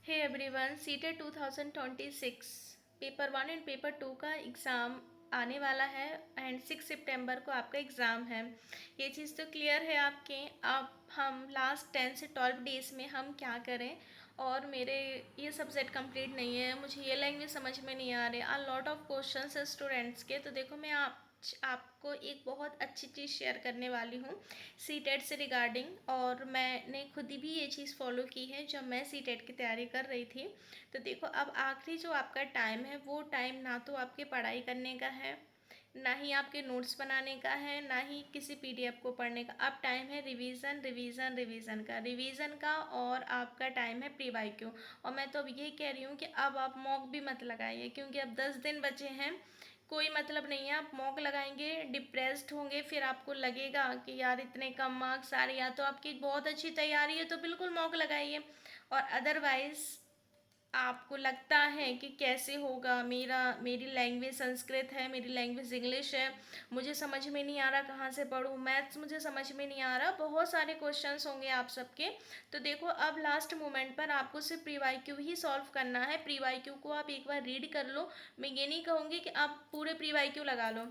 Hey everyone, CTET 2026 paper one and paper two का exam आने वाला है एंड 6 सितंबर को आपका एग्ज़ाम है। ये चीज़ तो क्लियर है आपके। अब हम लास्ट 10 से 12 डेज़ में हम क्या करें। और मेरे ये सब्जेक्ट कंप्लीट नहीं है, मुझे ये लैंग्वेज समझ में नहीं आ रही। आ लॉट ऑफ क्वेश्चंस है स्टूडेंट्स के। तो देखो, मैं आपको एक बहुत अच्छी चीज़ शेयर करने वाली हूँ सीटेट से रिगार्डिंग। और मैंने खुद ही भी ये चीज़ फॉलो की है जब मैं सीटेट की तैयारी कर रही थी। तो देखो, अब आखिरी जो आपका टाइम है वो टाइम ना तो आपके पढ़ाई करने का है, ना ही आपके नोट्स बनाने का है, ना ही किसी पीडीएफ को पढ़ने का। अब टाइम है रिवीजन रिवीजन रिवीजन का। और आपका टाइम है प्री वाई क्यू। और मैं तो अब ये कह रही हूँ कि अब आप मॉक भी मत लगाइए, क्योंकि अब 10 दिन बचे हैं। कोई मतलब नहीं है। आप मॉक लगाएंगे, डिप्रेस्ड होंगे, फिर आपको लगेगा कि यार इतने कम मार्क्स आ रहे। या तो आपकी बहुत अच्छी तैयारी है तो बिल्कुल मॉक लगाइए, और अदरवाइज आपको लगता है कि कैसे होगा, मेरी लैंग्वेज संस्कृत है, मेरी लैंग्वेज इंग्लिश है, मुझे समझ में नहीं आ रहा कहाँ से पढूं, मैथ्स मुझे समझ में नहीं आ रहा, बहुत सारे क्वेश्चंस होंगे आप सबके। तो देखो, अब लास्ट मोमेंट पर आपको सिर्फ प्री वाई क्यू ही सॉल्व करना है। प्री वाई क्यू को आप एक बार रीड कर लो। मैं ये नहीं कहूँगी कि आप पूरे प्री वाई क्यू लगा लो,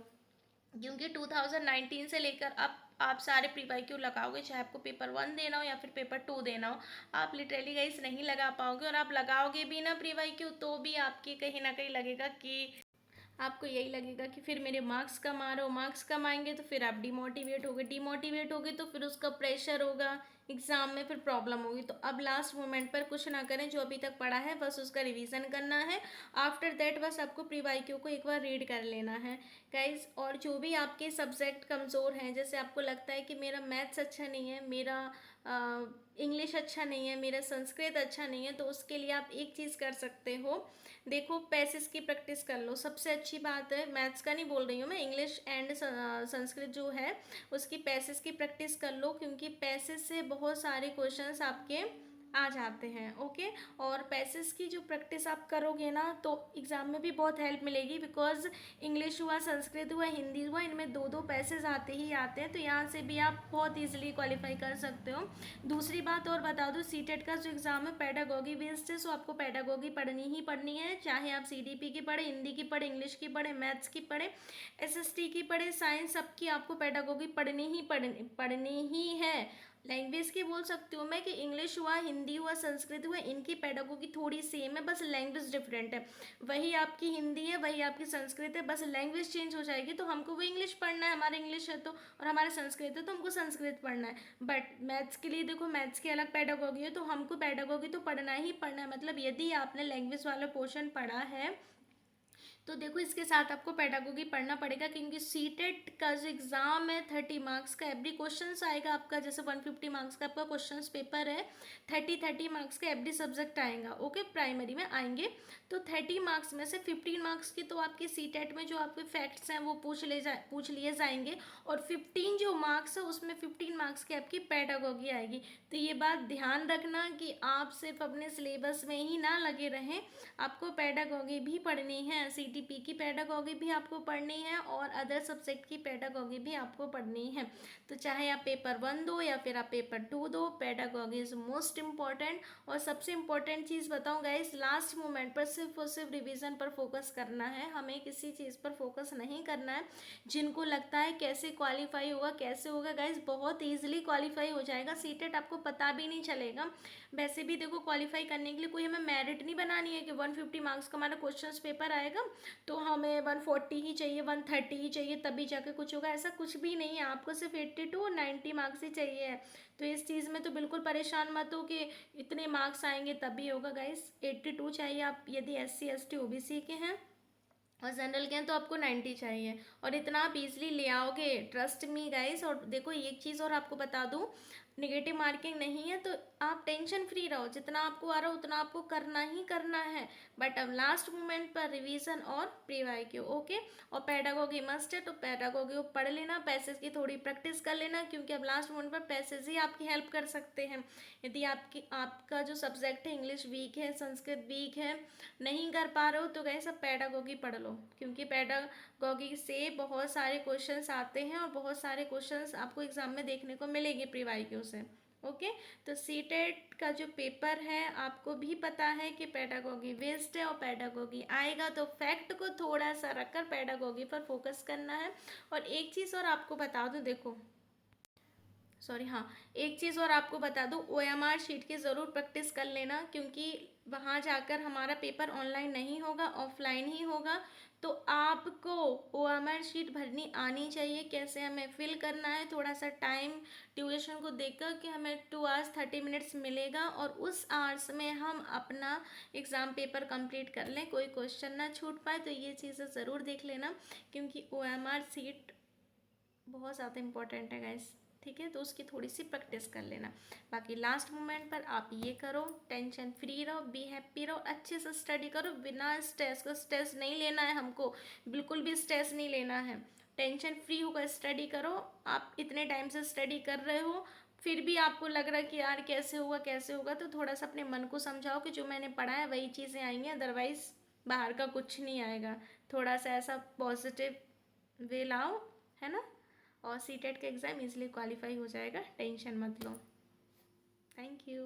क्योंकि 2019 से लेकर अब आप सारे प्री वाई क्यू लगाओगे, चाहे आपको पेपर वन देना हो या फिर पेपर टू देना हो, आप लिटरली गाइस नहीं लगा पाओगे। और आप लगाओगे भी ना प्री वाई क्यू, तो भी आपके कहीं ना कहीं लगेगा कि आपको यही लगेगा कि फिर मेरे मार्क्स कम आ रहे हो। मार्क्स कम आएंगे तो फिर आप डिमोटिवेट होगे तो फिर उसका प्रेशर होगा, एग्जाम में फिर प्रॉब्लम होगी। तो अब लास्ट मोमेंट पर कुछ ना करें, जो अभी तक पढ़ा है बस उसका रिवीजन करना है। आफ्टर दैट बस आपको प्री वाई क्यू को एक बार रीड कर लेना है गाइज। और जो भी आपके सब्जेक्ट कमज़ोर हैं, जैसे आपको लगता है कि मेरा मैथ्स अच्छा नहीं है, मेरा इंग्लिश अच्छा नहीं है, मेरा संस्कृत अच्छा नहीं है, तो उसके लिए आप एक चीज़ कर सकते हो। देखो, पैसेज की प्रैक्टिस कर लो, सबसे अच्छी बात है। मैथ्स का नहीं बोल रही हूँ मैं, इंग्लिश एंड संस्कृत जो है उसकी पैसेज की प्रैक्टिस कर लो, क्योंकि पैसेज से बहुत सारे क्वेश्चंस आपके आ जाते हैं। ओके। और पैसेज की जो प्रैक्टिस आप करोगे ना, तो एग्ज़ाम में भी बहुत हेल्प मिलेगी, बिकॉज इंग्लिश हुआ, संस्कृत हुआ, हिंदी हुआ, इनमें दो दो पैसेज आते ही आते हैं। तो यहाँ से भी आप बहुत ईजिली क्वालिफाई कर सकते हो। दूसरी बात और बता दूँ, सीटेट का जो एग्ज़ाम है पेडागोगी बेस्ड है, सो आपको पेडागोगी पढ़नी ही पढ़नी है, चाहे आप सीडीपी की पढ़े, हिंदी की पढ़े, इंग्लिश की पढ़े, मैथ्स की पढ़े, एसएसटी की पढ़े, साइंस, सबकी आपको पेडागोगी पढ़नी ही है। लैंग्वेज की बोल सकती हूँ मैं कि इंग्लिश हुआ, हिंदी हुआ, संस्कृत हुआ, इनकी पेडागोगी थोड़ी सेम है, बस लैंग्वेज डिफरेंट है। वही आपकी हिंदी है, वही आपकी संस्कृत है, बस लैंग्वेज चेंज हो जाएगी। तो हमको वो इंग्लिश पढ़ना है, हमारा इंग्लिश है तो, और हमारा संस्कृत है तो हमको संस्कृत पढ़ना है। बट मैथ्स के लिए देखो, मैथ्स की अलग पेडागोगी है, तो हमको पेडागोगी तो पढ़ना ही पढ़ना है। मतलब यदि आपने लैंग्वेज वाला पोर्शन पढ़ा है तो देखो, इसके साथ आपको पेडागोगी पढ़ना पड़ेगा, क्योंकि सीटेट का जो एग्जाम है 30 मार्क्स का एवरी क्वेश्चन आएगा आपका। जैसे 150 मार्क्स का आपका क्वेश्चन पेपर है, 30 मार्क्स का एवरी सब्जेक्ट आएगा। ओके, प्राइमरी में आएंगे। तो 30 मार्क्स में से 15 मार्क्स की तो आपके सीटेट में जो आपके फैक्ट्स हैं वो पूछ लिए जाएंगे, और 15 जो मार्क्स है उसमें 15 मार्क्स की आपकी पेडागोगी आएगी। तो ये बात ध्यान रखना कि आप सिर्फ अपने सिलेबस में ही ना लगे रहें, आपको पेडागोगी भी पढ़नी है, सीटीपी की पेडागोगी भी आपको पढ़नी है, और अदर सब्जेक्ट की पेडागोगी भी आपको पढ़नी है। तो चाहे आप पेपर वन दो या फिर आप पेपर टू दो, पेडागोगी इज मोस्ट इम्पॉर्टेंट। और सबसे इम्पॉर्टेंट चीज़ बताऊँ गाइस, लास्ट मोमेंट पर सिर्फ और सिर्फ रिवीजन पर फोकस करना है, हमें किसी चीज़ पर फोकस नहीं करना है। जिनको लगता है कैसे क्वालिफाई होगा, कैसे होगा, गाइस बहुत ईजिली क्वालिफाई हो जाएगा। सीटेट आपको पता भी नहीं चलेगा। वैसे भी देखो, क्वालिफाई करने के लिए कोई हमें मेरिट नहीं बनानी है कि 150 मार्क्स का हमारा क्वेश्चन पेपर आएगा तो हमें 140 ही चाहिए, 130 ही चाहिए, तभी जाके कुछ होगा। ऐसा कुछ भी नहीं है, आपको सिर्फ 82 और 90 मार्क्स ही चाहिए है। तो इस चीज़ में तो बिल्कुल परेशान मत हो कि इतने मार्क्स आएंगे तभी होगा। गाइस 82 चाहिए, आप यदि SC ST OBC के हैं, और जनरल के हैं तो आपको 90 चाहिए। और इतना आप इजीली ले आओगे, ट्रस्ट मी गाइस। और देखो, एक चीज़ और आपको बता दूं, निगेटिव मार्किंग नहीं है तो आप टेंशन फ्री रहो, जितना आपको आ रहा हो उतना आपको करना ही करना है। बट अब लास्ट मोमेंट पर रिवीजन और प्री वाई क्यू। ओके। और पेडागोगी मस्ट है, तो पेडागोगी को पढ़ लेना, पैसेज की थोड़ी प्रैक्टिस कर लेना, क्योंकि अब लास्ट मोमेंट पर पैसेज ही आपकी हेल्प कर सकते हैं। यदि आपका जो सब्जेक्ट है, इंग्लिश वीक है, संस्कृत वीक है, नहीं कर पा रहे हो, तो गए सब पेडागोगी पढ़ लो, क्योंकि पेडागोगी से बहुत सारे क्वेश्चंस आते हैं, और बहुत सारे क्वेश्चंस आपको एग्जाम में देखने को मिलेंगे प्री वाई क्यू से। ओके। तो सीटेट का जो पेपर है आपको भी पता है कि पेडागोगी वेस्ट है और पेडागोगी आएगा, तो फैक्ट को थोड़ा सा रखकर पेडागोगी पर फोकस करना है। और एक चीज़ और आपको बता दूं, देखो सॉरी हाँ, एक चीज़ और आपको बता दूँ, OMR शीट की ज़रूर प्रैक्टिस कर लेना, क्योंकि वहाँ जाकर हमारा पेपर ऑनलाइन नहीं होगा, ऑफलाइन ही होगा। तो आपको OMR शीट भरनी आनी चाहिए, कैसे हमें फिल करना है, थोड़ा सा टाइम ड्यूरेशन को देखकर कि हमें 2 hours 30 minutes मिलेगा, और उस आवर्स में हम अपना एग्ज़ाम पेपर कंप्लीट कर लें, कोई क्वेश्चन ना छूट पाए। तो ये चीज़ें ज़रूर देख लेना, क्योंकि OMR शीट बहुत ज़्यादा इंपॉर्टेंट है गाइस, ठीक है। तो उसकी थोड़ी सी प्रैक्टिस कर लेना। बाकी लास्ट मोमेंट पर आप ये करो, टेंशन फ्री रहो, बी हैप्पी रहो, अच्छे से स्टडी करो बिना स्ट्रेस को। स्ट्रेस नहीं लेना है हमको, बिल्कुल भी स्ट्रेस नहीं लेना है। टेंशन फ्री होकर स्टडी करो। आप इतने टाइम से स्टडी कर रहे हो, फिर भी आपको लग रहा है कि यार कैसे होगा कैसे होगा, तो थोड़ा सा अपने मन को समझाओ कि जो मैंने पढ़ा है वही चीज़ें आएंगी, अदरवाइज बाहर का कुछ नहीं आएगा। थोड़ा सा ऐसा पॉजिटिव वे लाओ, है ना। और सीटेट का एग्ज़ाम इजीली क्वालिफाई हो जाएगा, टेंशन मत लो। Thank you.